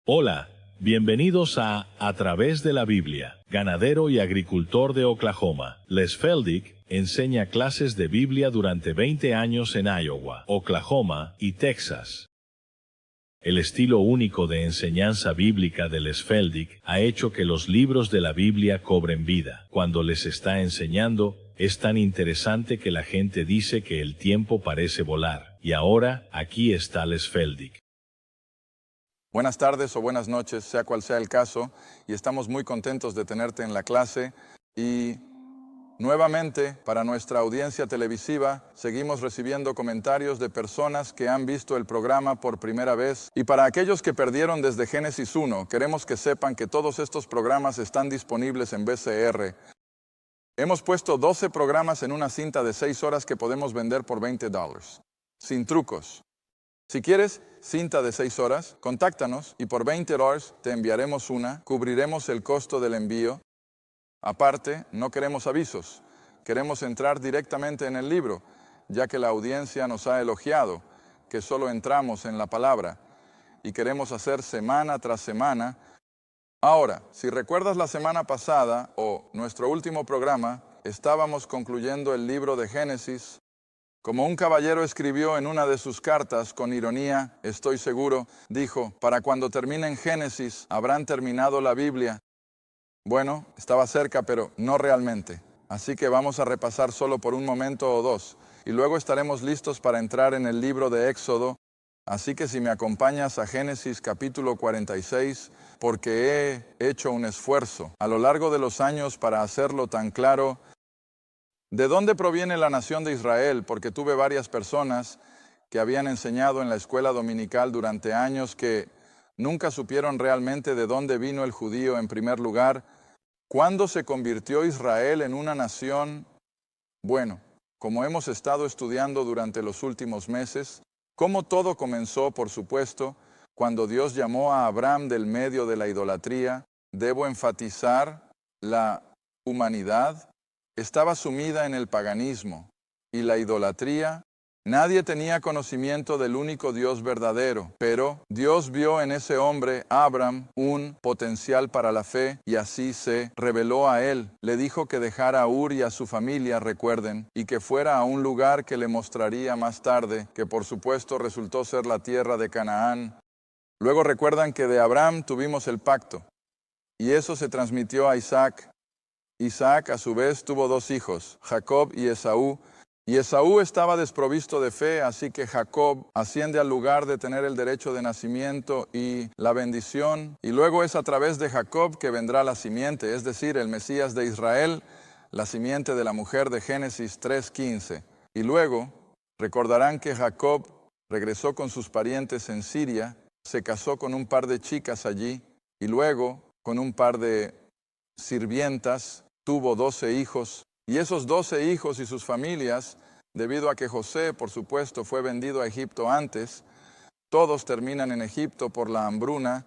Hola, bienvenidos a través de la Biblia. Ganadero y agricultor de Oklahoma, Les Feldick enseña clases de Biblia durante 20 años en Iowa, Oklahoma y Texas. El estilo único de enseñanza bíblica de Les Feldick ha hecho que los libros de la Biblia cobren vida. Cuando les está enseñando, es tan interesante que la gente dice que el tiempo parece volar. Y ahora, aquí está Les Feldick. Buenas tardes o buenas noches, sea cual sea el caso, y estamos muy contentos de tenerte en la clase. Y nuevamente, para nuestra audiencia televisiva, seguimos recibiendo comentarios de personas que han visto el programa por primera vez. Y para aquellos que perdieron desde Génesis 1, queremos que sepan que todos estos programas están disponibles en BCR. Hemos puesto 12 programas en una cinta de 6 horas que podemos vender por $20, sin trucos. Si quieres cinta de 6 horas, contáctanos y por $20 te enviaremos una, cubriremos el costo del envío. Aparte, no queremos avisos, queremos entrar directamente en el libro, ya que la audiencia nos ha elogiado que solo entramos en la palabra y queremos hacer semana tras semana. Ahora, si recuerdas la semana pasada o nuestro último programa, estábamos concluyendo el libro de Génesis. Como un caballero escribió en una de sus cartas, con ironía, estoy seguro, dijo, para cuando terminen Génesis, habrán terminado la Biblia. Bueno, estaba cerca, pero no realmente. Así que vamos a repasar solo por un momento o dos, y luego estaremos listos para entrar en el libro de Éxodo. Así que si me acompañas a Génesis capítulo 46, porque he hecho un esfuerzo a lo largo de los años para hacerlo tan claro. ¿De dónde proviene la nación de Israel? Porque tuve varias personas que habían enseñado en la escuela dominical durante años que nunca supieron realmente de dónde vino el judío en primer lugar. ¿Cuándo se convirtió Israel en una nación? Bueno, como hemos estado estudiando durante los últimos meses, cómo todo comenzó, por supuesto, cuando Dios llamó a Abraham del medio de la idolatría. Debo enfatizar, la humanidad estaba sumida en el paganismo y la idolatría. Nadie tenía conocimiento del único Dios verdadero, pero Dios vio en ese hombre, Abraham, un potencial para la fe y así se reveló a él. Le dijo que dejara a Ur y a su familia, recuerden, y que fuera a un lugar que le mostraría más tarde, que por supuesto resultó ser la tierra de Canaán. Luego recuerdan que de Abraham tuvimos el pacto y eso se transmitió a Isaac. Isaac a su vez tuvo 2 hijos, Jacob y Esaú. Y Esaú estaba desprovisto de fe, así que Jacob asciende al lugar de tener el derecho de nacimiento y la bendición. Y luego es a través de Jacob que vendrá la simiente, es decir, el Mesías de Israel, la simiente de la mujer de Génesis 3:15. Y luego recordarán que Jacob regresó con sus parientes en Siria, se casó con un par de chicas allí y luego con un par de sirvientas, tuvo 12 hijos, y esos 12 hijos y sus familias, debido a que José, por supuesto, fue vendido a Egipto antes, todos terminan en Egipto por la hambruna,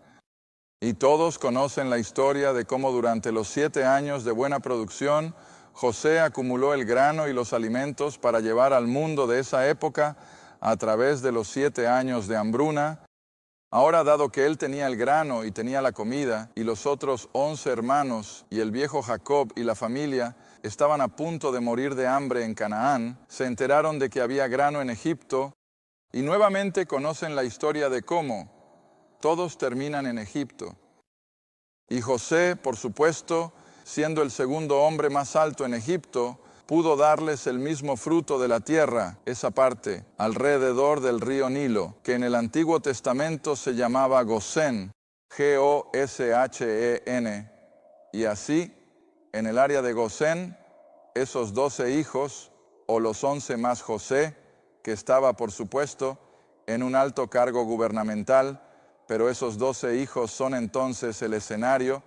y todos conocen la historia de cómo durante los 7 años de buena producción, José acumuló el grano y los alimentos para llevar al mundo de esa época a través de los 7 años de hambruna. Ahora, dado que él tenía el grano y tenía la comida, y los otros 11 hermanos y el viejo Jacob y la familia estaban a punto de morir de hambre en Canaán, se enteraron de que había grano en Egipto, y nuevamente conocen la historia de cómo todos terminan en Egipto. Y José, por supuesto, siendo el segundo hombre más alto en Egipto, pudo darles el mismo fruto de la tierra, esa parte, alrededor del río Nilo, que en el Antiguo Testamento se llamaba Gosén, Goshen, y así, en el área de Gosén, esos 12 hijos, o los 11 más José, que estaba, por supuesto, en un alto cargo gubernamental, pero esos 12 hijos son entonces el escenario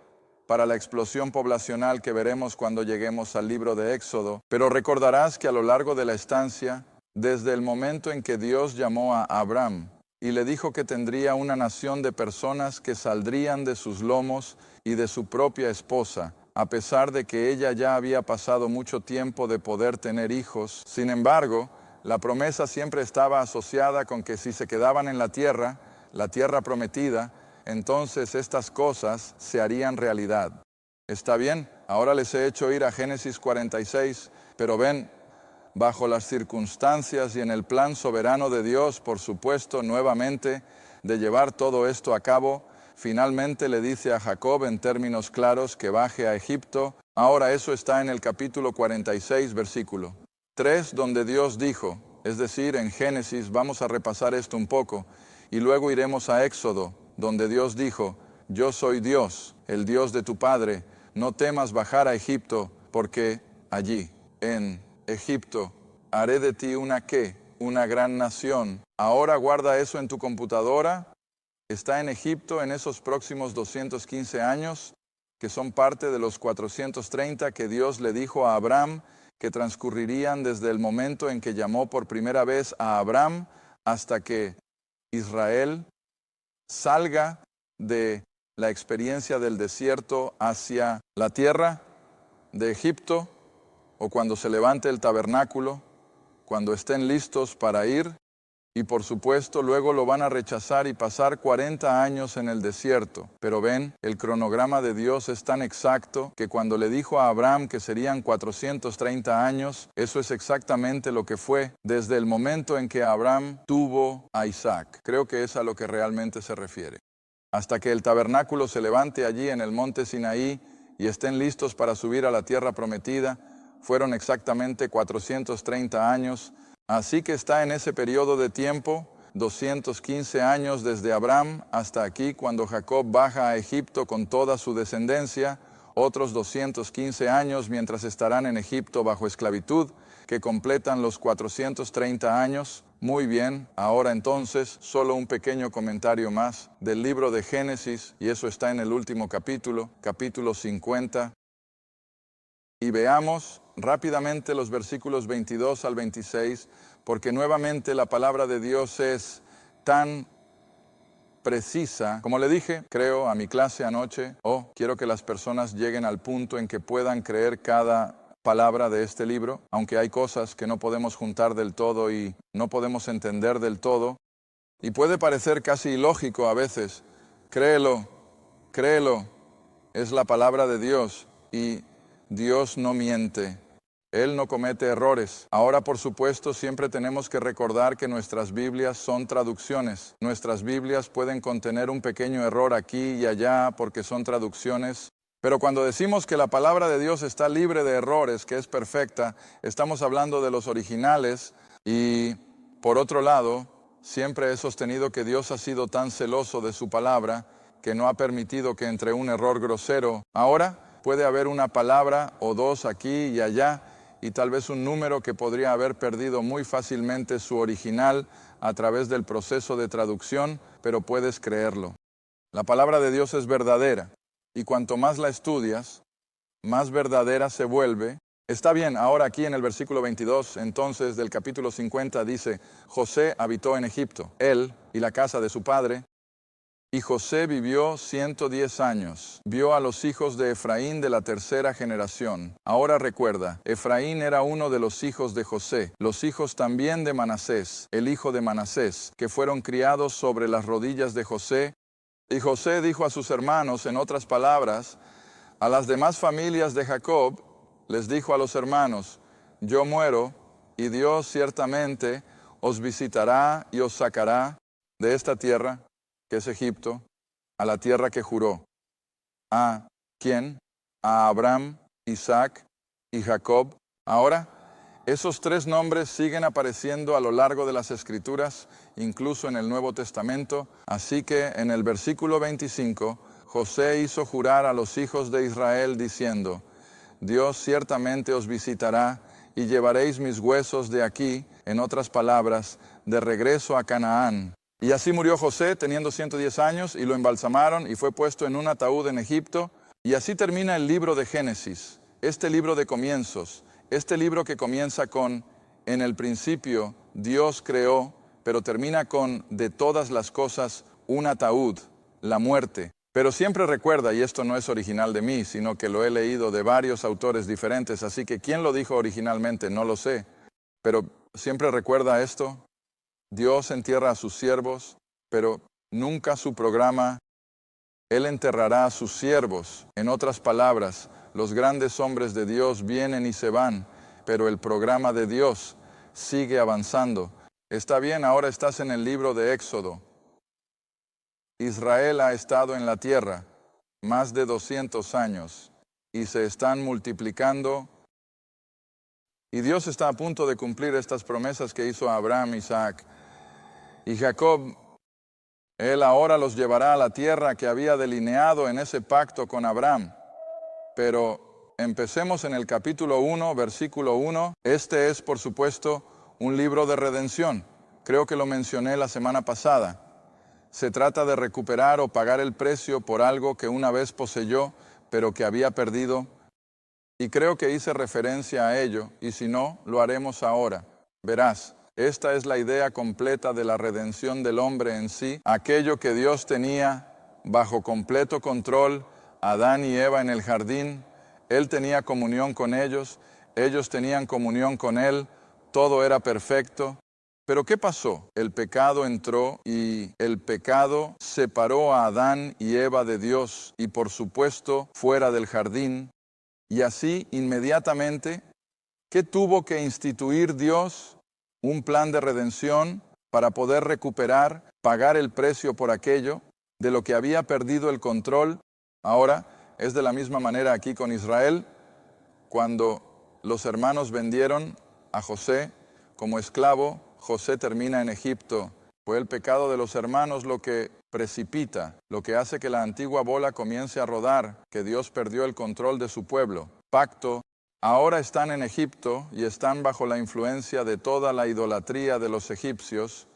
para la explosión poblacional que veremos cuando lleguemos al libro de Éxodo. Pero recordarás que a lo largo de la estancia, desde el momento en que Dios llamó a Abraham y le dijo que tendría una nación de personas que saldrían de sus lomos y de su propia esposa, a pesar de que ella ya había pasado mucho tiempo de poder tener hijos. Sin embargo, la promesa siempre estaba asociada con que si se quedaban en la tierra prometida, entonces estas cosas se harían realidad. Está bien, ahora les he hecho ir a Génesis 46, pero ven, bajo las circunstancias y en el plan soberano de Dios, por supuesto, nuevamente, de llevar todo esto a cabo, finalmente le dice a Jacob en términos claros que baje a Egipto. Ahora eso está en el capítulo 46, versículo 3, donde Dios dijo, es decir, en Génesis, vamos a repasar esto un poco, y luego iremos a Éxodo, donde Dios dijo, yo soy Dios, el Dios de tu padre, no temas bajar a Egipto, porque allí, en Egipto, haré de ti una ¿qué? Una gran nación. Ahora guarda eso en tu computadora. Está en Egipto en esos próximos 215 años, que son parte de los 430 que Dios le dijo a Abraham, que transcurrirían desde el momento en que llamó por primera vez a Abraham hasta que Israel salga de la experiencia del desierto hacia la tierra de Egipto, o cuando se levante el tabernáculo, cuando estén listos para ir, y por supuesto luego lo van a rechazar y pasar 40 años en el desierto. Pero ven, el cronograma de Dios es tan exacto que cuando le dijo a Abraham que serían 430 años, eso es exactamente lo que fue desde el momento en que Abraham tuvo a Isaac. Creo que es a lo que realmente se refiere. Hasta que el tabernáculo se levante allí en el monte Sinaí y estén listos para subir a la tierra prometida, fueron exactamente 430 años. Así que está en ese periodo de tiempo, 215 años desde Abraham hasta aquí, cuando Jacob baja a Egipto con toda su descendencia, otros 215 años mientras estarán en Egipto bajo esclavitud, que completan los 430 años. Muy bien, ahora entonces, solo un pequeño comentario más del libro de Génesis, y eso está en el último capítulo, capítulo 50. Y veamos rápidamente los versículos 22 al 26, porque nuevamente la palabra de Dios es tan precisa. Como le dije, creo, a mi clase anoche, quiero que las personas lleguen al punto en que puedan creer cada palabra de este libro, aunque hay cosas que no podemos juntar del todo y no podemos entender del todo, y puede parecer casi ilógico a veces. Créelo, es la palabra de Dios, y Dios no miente. Él no comete errores. Ahora, por supuesto, siempre tenemos que recordar que nuestras Biblias son traducciones. Nuestras Biblias pueden contener un pequeño error aquí y allá porque son traducciones. Pero cuando decimos que la palabra de Dios está libre de errores, que es perfecta, estamos hablando de los originales. Y, por otro lado, siempre he sostenido que Dios ha sido tan celoso de su palabra que no ha permitido que entre un error grosero. Ahora puede haber una palabra o dos aquí y allá, y tal vez un número que podría haber perdido muy fácilmente su original a través del proceso de traducción, pero puedes creerlo. La palabra de Dios es verdadera, y cuanto más la estudias, más verdadera se vuelve. Está bien, ahora aquí en el versículo 22, entonces, del capítulo 50, dice, José habitó en Egipto, él y la casa de su padre, y José vivió 110 años. Vio a los hijos de Efraín de la tercera generación. Ahora recuerda, Efraín era uno de los hijos de José, los hijos también de Manasés, el hijo de Manasés, que fueron criados sobre las rodillas de José. Y José dijo a sus hermanos, en otras palabras, a las demás familias de Jacob, les dijo a los hermanos, yo muero, y Dios ciertamente os visitará y os sacará de esta tierra, que es Egipto, a la tierra que juró. ¿A quién? A Abraham, Isaac y Jacob. Ahora, esos tres nombres siguen apareciendo a lo largo de las Escrituras, incluso en el Nuevo Testamento. Así que en el versículo 25, José hizo jurar a los hijos de Israel diciendo, Dios ciertamente os visitará y llevaréis mis huesos de aquí, en otras palabras, de regreso a Canaán. Y así murió José teniendo 110 años y lo embalsamaron y fue puesto en un ataúd en Egipto. Y así termina el libro de Génesis, este libro de comienzos, este libro que comienza con, en el principio Dios creó, pero termina con, de todas las cosas, un ataúd, la muerte. Pero siempre recuerda, y esto no es original de mí, sino que lo he leído de varios autores diferentes, así que quién lo dijo originalmente no lo sé, pero siempre recuerda esto. Dios entierra a sus siervos, pero nunca su programa Él enterrará a sus siervos. En otras palabras, los grandes hombres de Dios vienen y se van, pero el programa de Dios sigue avanzando. Está bien, ahora estás en el libro de Éxodo. Israel ha estado en la tierra más de 200 años y se están multiplicando. Y Dios está a punto de cumplir estas promesas que hizo a Abraham, Isaac y Jacob. Él ahora los llevará a la tierra que había delineado en ese pacto con Abraham. Pero empecemos en el capítulo 1, versículo 1. Este es, por supuesto, un libro de redención. Creo que lo mencioné la semana pasada. Se trata de recuperar o pagar el precio por algo que una vez poseyó, pero que había perdido. Y creo que hice referencia a ello, y si no, lo haremos ahora. Verás, esta es la idea completa de la redención del hombre en sí, aquello que Dios tenía bajo completo control, Adán y Eva en el jardín. Él tenía comunión con ellos tenían comunión con Él, todo era perfecto. Pero ¿qué pasó? El pecado entró y el pecado separó a Adán y Eva de Dios y por supuesto fuera del jardín. Y así inmediatamente, ¿qué tuvo que instituir Dios? Un plan de redención para poder recuperar, pagar el precio por aquello de lo que había perdido el control. Ahora es de la misma manera aquí con Israel, cuando los hermanos vendieron a José como esclavo. José termina en Egipto. Fue el pecado de los hermanos lo que precipita, lo que hace que la antigua bola comience a rodar, que Dios perdió el control de su pueblo. Pacto. Ahora están en Egipto y están bajo la influencia de toda la idolatría de los egipcios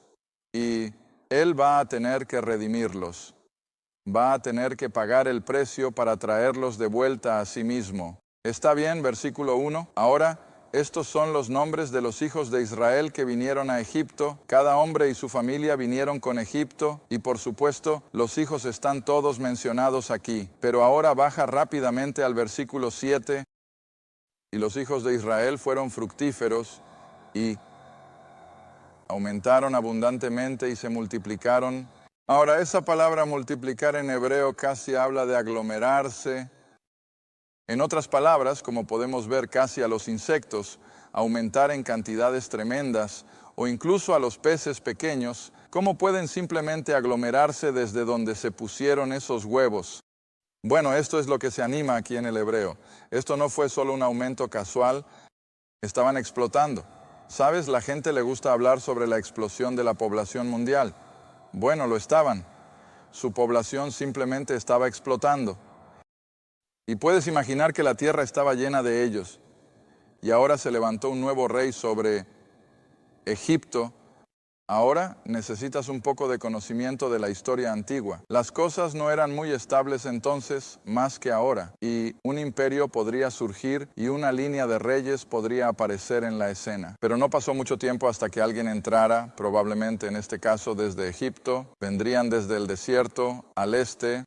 y Él va a tener que redimirlos. Va a tener que pagar el precio para traerlos de vuelta a sí mismo. ¿Está bien? Versículo 1. Ahora, estos son los nombres de los hijos de Israel que vinieron a Egipto. Cada hombre y su familia vinieron con Egipto y por supuesto los hijos están todos mencionados aquí. Pero ahora baja rápidamente al versículo 7. Y los hijos de Israel fueron fructíferos y aumentaron abundantemente y se multiplicaron. Ahora, esa palabra multiplicar en hebreo casi habla de aglomerarse. En otras palabras, como podemos ver casi a los insectos, aumentar en cantidades tremendas, o incluso a los peces pequeños, ¿cómo pueden simplemente aglomerarse desde donde se pusieron esos huevos? Bueno, esto es lo que se anima aquí en el hebreo. Esto no fue solo un aumento casual, estaban explotando. ¿Sabes? La gente le gusta hablar sobre la explosión de la población mundial. Bueno, lo estaban. Su población simplemente estaba explotando. Y puedes imaginar que la tierra estaba llena de ellos. Y ahora se levantó un nuevo rey sobre Egipto. Ahora necesitas un poco de conocimiento de la historia antigua. Las cosas no eran muy estables entonces, más que ahora. Y un imperio podría surgir y una línea de reyes podría aparecer en la escena. Pero no pasó mucho tiempo hasta que alguien entrara, probablemente en este caso desde Egipto. Vendrían desde el desierto al este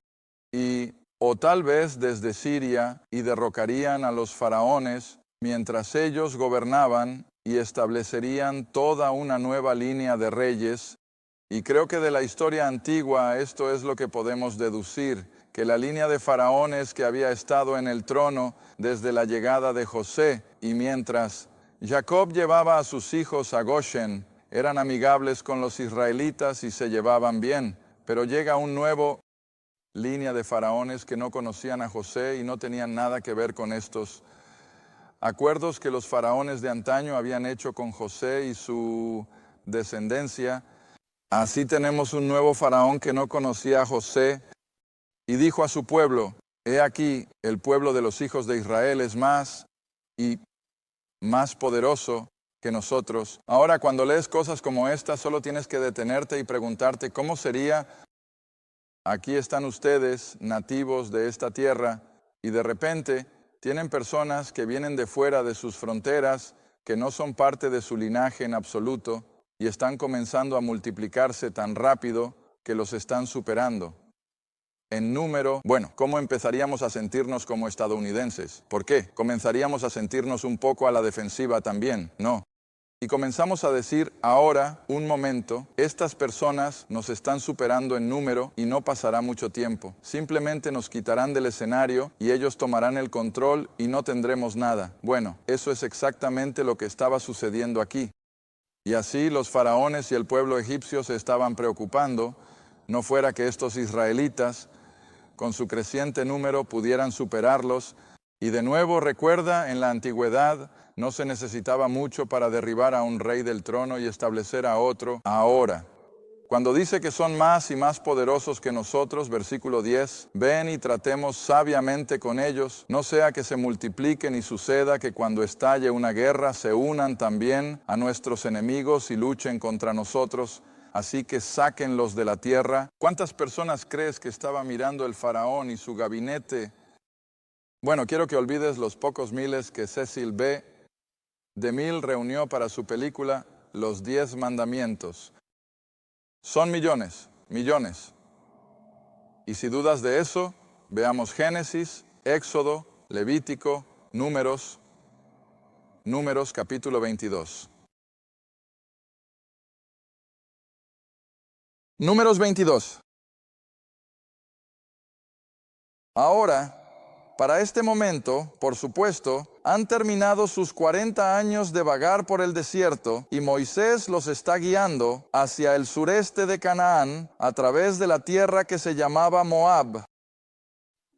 o tal vez desde Siria y derrocarían a los faraones mientras ellos gobernaban y establecerían toda una nueva línea de reyes. Y creo que de la historia antigua esto es lo que podemos deducir, que la línea de faraones que había estado en el trono desde la llegada de José, y mientras Jacob llevaba a sus hijos a Goshen, eran amigables con los israelitas y se llevaban bien, pero llega un nuevo línea de faraones que no conocían a José y no tenían nada que ver con estos acuerdos que los faraones de antaño habían hecho con José y su descendencia. Así tenemos un nuevo faraón que no conocía a José y dijo a su pueblo: he aquí, el pueblo de los hijos de Israel es más y más poderoso que nosotros. Ahora, cuando lees cosas como esta, solo tienes que detenerte y preguntarte cómo sería. Aquí están ustedes, nativos de esta tierra, y de repente tienen personas que vienen de fuera de sus fronteras, que no son parte de su linaje en absoluto, y están comenzando a multiplicarse tan rápido que los están superando. En número, bueno, ¿cómo empezaríamos a sentirnos como estadounidenses? ¿Por qué? ¿Comenzaríamos a sentirnos un poco a la defensiva también? No. Y comenzamos a decir, ahora, un momento, estas personas nos están superando en número y no pasará mucho tiempo. Simplemente nos quitarán del escenario y ellos tomarán el control y no tendremos nada. Bueno, eso es exactamente lo que estaba sucediendo aquí. Y así los faraones y el pueblo egipcio se estaban preocupando, no fuera que estos israelitas, con su creciente número, pudieran superarlos. Y de nuevo recuerda, en la antigüedad no se necesitaba mucho para derribar a un rey del trono y establecer a otro. Ahora, cuando dice que son más y más poderosos que nosotros, versículo 10, ven y tratemos sabiamente con ellos, no sea que se multipliquen y suceda que cuando estalle una guerra se unan también a nuestros enemigos y luchen contra nosotros. Así que sáquenlos de la tierra. ¿Cuántas personas crees que estaba mirando el faraón y su gabinete? Bueno, quiero que olvides los pocos miles que Cecil B. DeMille reunió para su película Los 10 Mandamientos. Son millones, millones. Y si dudas de eso, veamos Génesis, Éxodo, Levítico, Números capítulo 22. Números 22. Ahora, para este momento, por supuesto, han terminado sus 40 años de vagar por el desierto y Moisés los está guiando hacia el sureste de Canaán a través de la tierra que se llamaba Moab,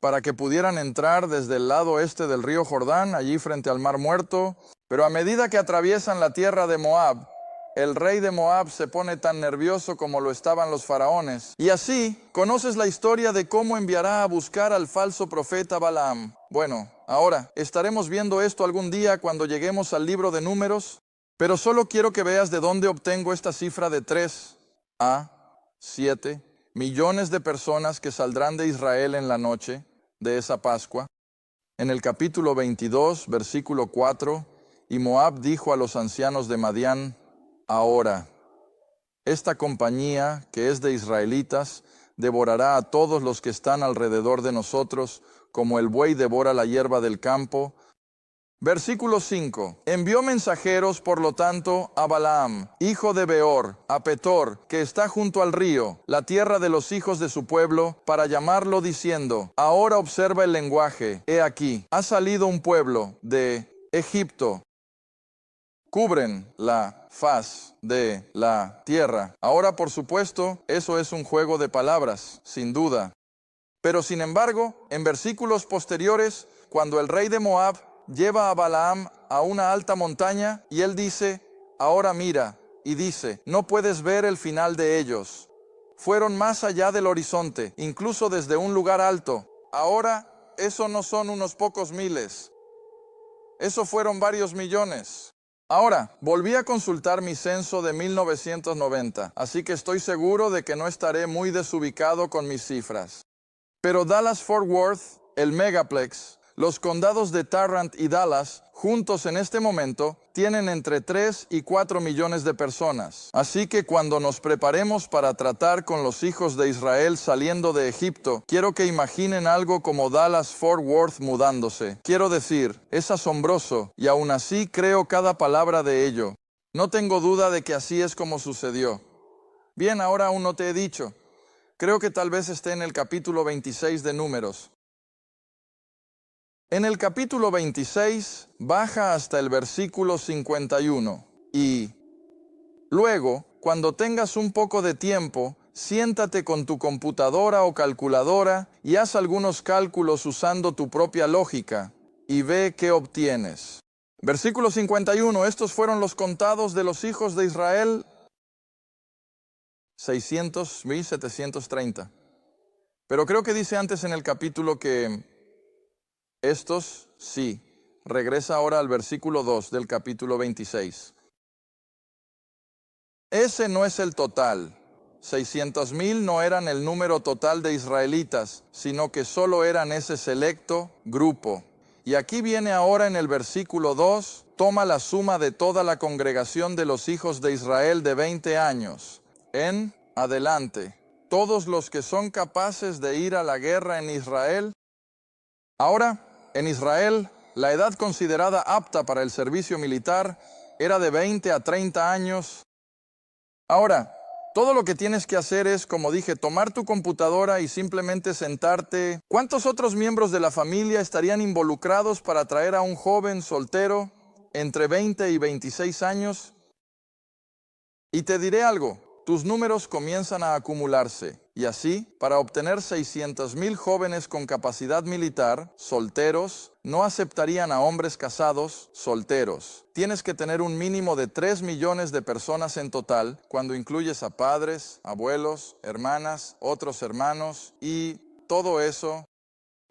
para que pudieran entrar desde el lado este del río Jordán, allí frente al Mar Muerto. Pero a medida que atraviesan la tierra de Moab, el rey de Moab se pone tan nervioso como lo estaban los faraones. Y así, conoces la historia de cómo enviará a buscar al falso profeta Balaam. Bueno, ahora, estaremos viendo esto algún día cuando lleguemos al libro de Números, pero solo quiero que veas de dónde obtengo esta cifra de 3 a 7 millones de personas que saldrán de Israel en la noche de esa Pascua. En el capítulo 22, versículo 4, y Moab dijo a los ancianos de Madián, ahora, esta compañía, que es de israelitas, devorará a todos los que están alrededor de nosotros, como el buey devora la hierba del campo. Versículo 5. Envió mensajeros, por lo tanto, a Balaam, hijo de Beor, a Petor, que está junto al río, la tierra de los hijos de su pueblo, para llamarlo diciendo, ahora observa el lenguaje. He aquí, ha salido un pueblo de Egipto. Cubren la faz de la tierra. Ahora, por supuesto, eso es un juego de palabras, sin duda. Pero, sin embargo, en versículos posteriores, cuando el rey de Moab lleva a Balaam a una alta montaña, y él dice, ahora mira, y dice, no puedes ver el final de ellos. Fueron más allá del horizonte, incluso desde un lugar alto. Ahora, eso no son unos pocos miles. Eso fueron varios millones. Ahora, volví a consultar mi censo de 1990, así que estoy seguro de que no estaré muy desubicado con mis cifras. Pero Dallas-Fort Worth, el Megaplex, los condados de Tarrant y Dallas, juntos en este momento, tienen entre 3 y 4 millones de personas. Así que cuando nos preparemos para tratar con los hijos de Israel saliendo de Egipto, quiero que imaginen algo como Dallas-Fort Worth mudándose. Quiero decir, es asombroso, y aún así creo cada palabra de ello. No tengo duda de que así es como sucedió. Bien, ahora aún no te he dicho. Creo que tal vez esté en el capítulo 26 de Números. En el capítulo 26 baja hasta el versículo 51 y luego, cuando tengas un poco de tiempo, siéntate con tu computadora o calculadora y haz algunos cálculos usando tu propia lógica y ve qué obtienes. Versículo 51, estos fueron los contados de los hijos de Israel, 1730. Pero creo que dice antes en el capítulo que estos, sí. Regresa ahora al versículo 2 del capítulo 26. Ese no es el total. 600,000 no eran el número total de israelitas, sino que solo eran ese selecto grupo. Y aquí viene ahora en el versículo 2, toma la suma de toda la congregación de los hijos de Israel de 20 años. En adelante, todos los que son capaces de ir a la guerra en Israel. Ahora, en Israel, la edad considerada apta para el servicio militar era de 20 a 30 años. Ahora, todo lo que tienes que hacer es, como dije, tomar tu computadora y simplemente sentarte. ¿Cuántos otros miembros de la familia estarían involucrados para traer a un joven soltero entre 20 y 26 años? Y te diré algo, tus números comienzan a acumularse. Y así, para obtener 600,000 jóvenes con capacidad militar, solteros, no aceptarían a hombres casados, solteros. Tienes que tener un mínimo de 3 millones de personas en total, cuando incluyes a padres, abuelos, hermanas, otros hermanos y todo eso.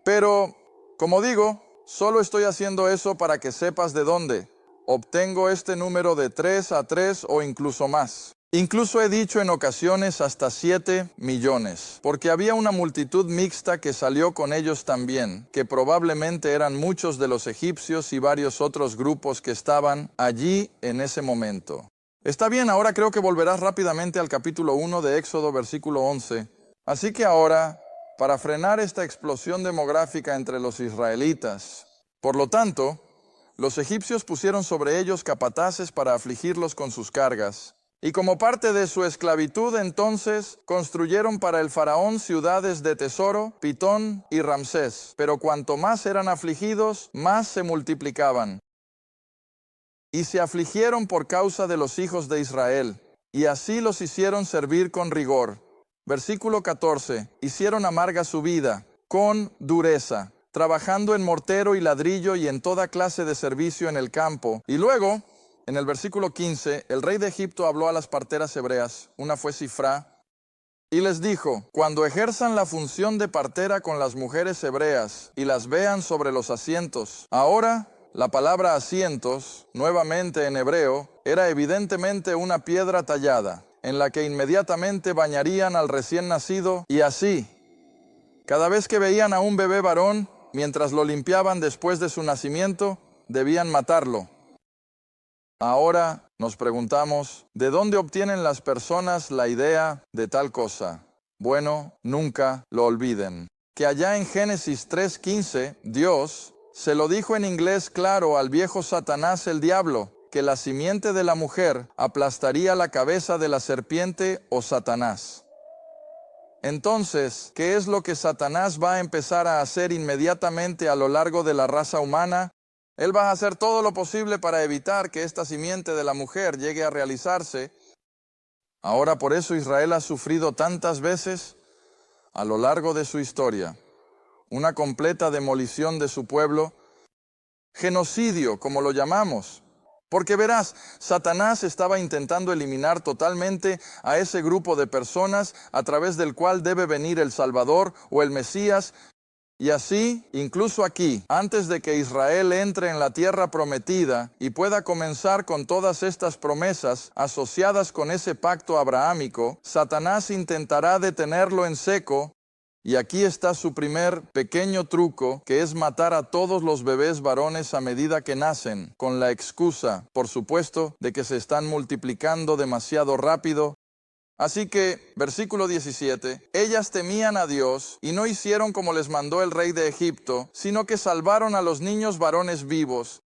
Pero, como digo, solo estoy haciendo eso para que sepas de dónde obtengo este número de 3 a 3 o incluso más. Incluso he dicho en ocasiones hasta 7 millones, porque había una multitud mixta que salió con ellos también, que probablemente eran muchos de los egipcios y varios otros grupos que estaban allí en ese momento. Está bien, ahora creo que volverás rápidamente al capítulo 1 de Éxodo, versículo 11. Así que ahora, para frenar esta explosión demográfica entre los israelitas, por lo tanto, los egipcios pusieron sobre ellos capataces para afligirlos con sus cargas. Y como parte de su esclavitud, entonces, construyeron para el faraón ciudades de tesoro, Pitón y Ramsés. Pero cuanto más eran afligidos, más se multiplicaban. Y se afligieron por causa de los hijos de Israel, y así los hicieron servir con rigor. Versículo 14. Hicieron amarga su vida, con dureza, trabajando en mortero y ladrillo y en toda clase de servicio en el campo. Y luego, en el versículo 15, el rey de Egipto habló a las parteras hebreas, una fue Sifrá, y les dijo, cuando ejerzan la función de partera con las mujeres hebreas y las vean sobre los asientos. Ahora, la palabra asientos, nuevamente en hebreo, era evidentemente una piedra tallada, en la que inmediatamente bañarían al recién nacido, y así, cada vez que veían a un bebé varón, mientras lo limpiaban después de su nacimiento, debían matarlo. Ahora nos preguntamos, ¿de dónde obtienen las personas la idea de tal cosa? Bueno, nunca lo olviden. Que allá en Génesis 3:15, Dios se lo dijo en inglés claro al viejo Satanás el diablo, que la simiente de la mujer aplastaría la cabeza de la serpiente o Satanás. Entonces, ¿qué es lo que Satanás va a empezar a hacer inmediatamente a lo largo de la raza humana? Él va a hacer todo lo posible para evitar que esta simiente de la mujer llegue a realizarse. Ahora por eso Israel ha sufrido tantas veces a lo largo de su historia. Una completa demolición de su pueblo, genocidio, como lo llamamos. Porque verás, Satanás estaba intentando eliminar totalmente a ese grupo de personas a través del cual debe venir el Salvador o el Mesías. Y así, incluso aquí, antes de que Israel entre en la tierra prometida y pueda comenzar con todas estas promesas asociadas con ese pacto abrahámico, Satanás intentará detenerlo en seco. Y aquí está su primer pequeño truco, que es matar a todos los bebés varones a medida que nacen, con la excusa, por supuesto, de que se están multiplicando demasiado rápido. Así que, versículo 17, ellas temían a Dios y no hicieron como les mandó el rey de Egipto, sino que salvaron a los niños varones vivos.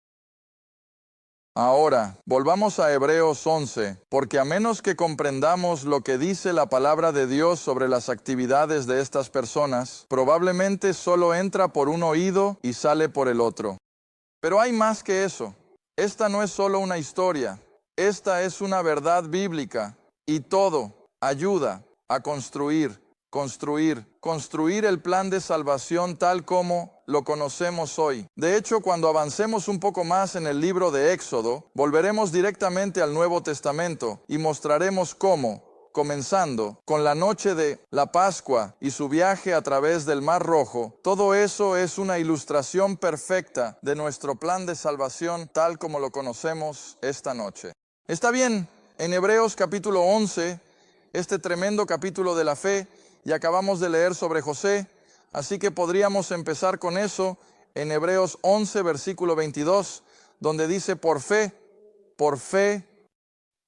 Ahora, volvamos a Hebreos 11, porque a menos que comprendamos lo que dice la palabra de Dios sobre las actividades de estas personas, probablemente solo entra por un oído y sale por el otro. Pero hay más que eso. Esta no es solo una historia, esta es una verdad bíblica, y todo ayuda a construir el plan de salvación tal como lo conocemos hoy. De hecho, cuando avancemos un poco más en el libro de Éxodo, volveremos directamente al Nuevo Testamento y mostraremos cómo, comenzando con la noche de la Pascua y su viaje a través del Mar Rojo, todo eso es una ilustración perfecta de nuestro plan de salvación tal como lo conocemos esta noche. Está bien, en Hebreos capítulo 11, este tremendo capítulo de la fe, y acabamos de leer sobre José, así que podríamos empezar con eso en Hebreos 11, versículo 22, donde dice, por fe.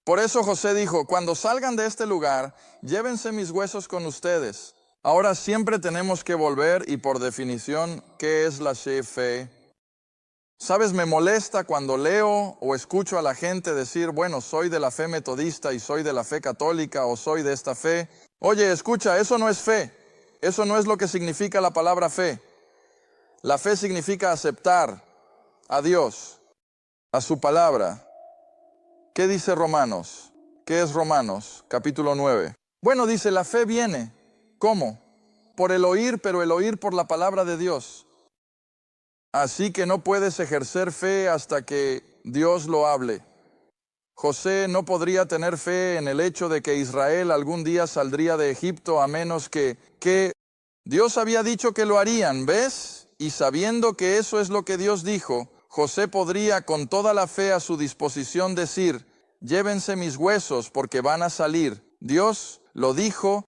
Por eso José dijo, cuando salgan de este lugar, llévense mis huesos con ustedes. Ahora siempre tenemos que volver, y por definición, ¿qué es la fe? Sabes, me molesta cuando leo o escucho a la gente decir, bueno, soy de la fe metodista y soy de la fe católica o soy de esta fe. Oye, escucha, eso no es fe. Eso no es lo que significa la palabra fe. La fe significa aceptar a Dios, a su palabra. ¿Qué dice Romanos? ¿Qué es Romanos? Capítulo 9. Bueno, dice, la fe viene. ¿Cómo? Por el oír, pero el oír por la palabra de Dios. Así que no puedes ejercer fe hasta que Dios lo hable. José no podría tener fe en el hecho de que Israel algún día saldría de Egipto a menos que Dios había dicho que lo harían, ¿ves? Y sabiendo que eso es lo que Dios dijo, José podría con toda la fe a su disposición decir, llévense mis huesos porque van a salir. Dios lo dijo,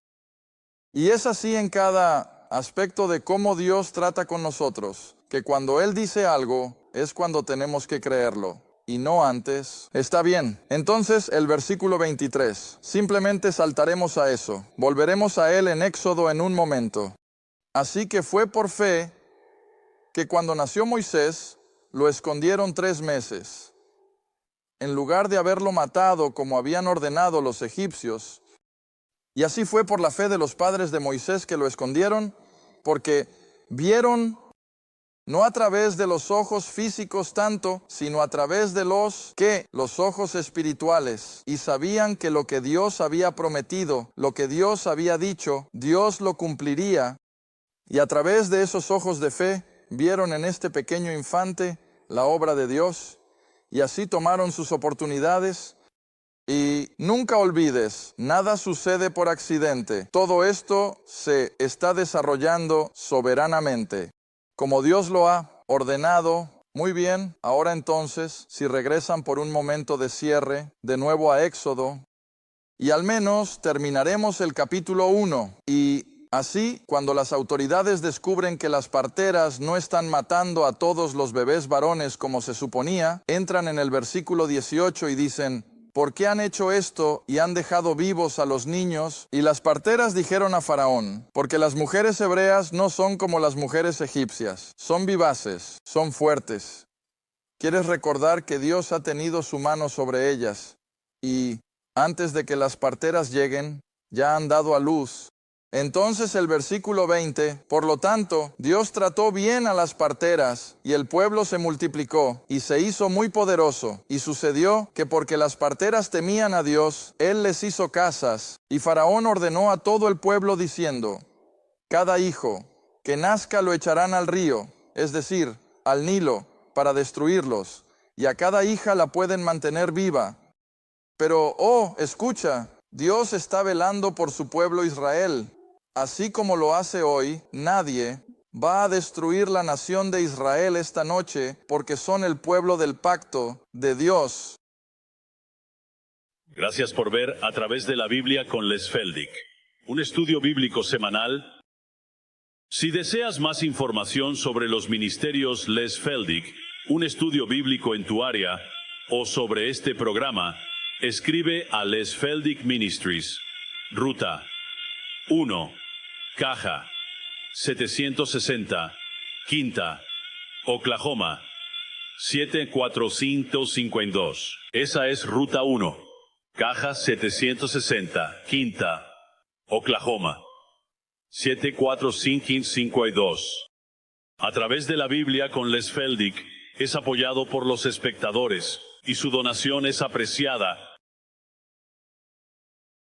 y es así en cada aspecto de cómo Dios trata con nosotros. Que cuando Él dice algo, es cuando tenemos que creerlo, y no antes. Está bien. Entonces, el versículo 23. Simplemente saltaremos a eso. Volveremos a él en Éxodo en un momento. Así que fue por fe que cuando nació Moisés, lo escondieron 3 meses. En lugar de haberlo matado como habían ordenado los egipcios. Y así fue por la fe de los padres de Moisés que lo escondieron, porque vieron no a través de los ojos físicos tanto, sino a través de los ojos espirituales. Y sabían que lo que Dios había prometido, lo que Dios había dicho, Dios lo cumpliría. Y a través de esos ojos de fe, vieron en este pequeño infante la obra de Dios. Y así tomaron sus oportunidades. Y nunca olvides, nada sucede por accidente. Todo esto se está desarrollando soberanamente. Como Dios lo ha ordenado. Muy bien, ahora entonces, si regresan por un momento de cierre, de nuevo a Éxodo, y al menos terminaremos el capítulo 1. Y así, cuando las autoridades descubren que las parteras no están matando a todos los bebés varones como se suponía, entran en el versículo 18 y dicen, ¿por qué han hecho esto y han dejado vivos a los niños? Y las parteras dijeron a Faraón, porque las mujeres hebreas no son como las mujeres egipcias, son vivaces, son fuertes. ¿Quieres recordar que Dios ha tenido su mano sobre ellas? Y antes de que las parteras lleguen, ya han dado a luz. Entonces el versículo 20, por lo tanto, Dios trató bien a las parteras, y el pueblo se multiplicó, y se hizo muy poderoso. Y sucedió que porque las parteras temían a Dios, Él les hizo casas, y Faraón ordenó a todo el pueblo diciendo, cada hijo que nazca lo echarán al río, es decir, al Nilo, para destruirlos, y a cada hija la pueden mantener viva. Pero, escucha, Dios está velando por su pueblo Israel. Así como lo hace hoy, nadie va a destruir la nación de Israel esta noche porque son el pueblo del pacto de Dios. Gracias por ver A Través de la Biblia con Les Feldick, un estudio bíblico semanal. Si deseas más información sobre los ministerios Les Feldick, un estudio bíblico en tu área, o sobre este programa, escribe a Les Feldick Ministries, Ruta 1. Caja 760, Quinta, Oklahoma 74552. Esa es Ruta 1. Caja 760, Quinta, Oklahoma 74552. A Través de la Biblia con Les Feldick es apoyado por los espectadores y su donación es apreciada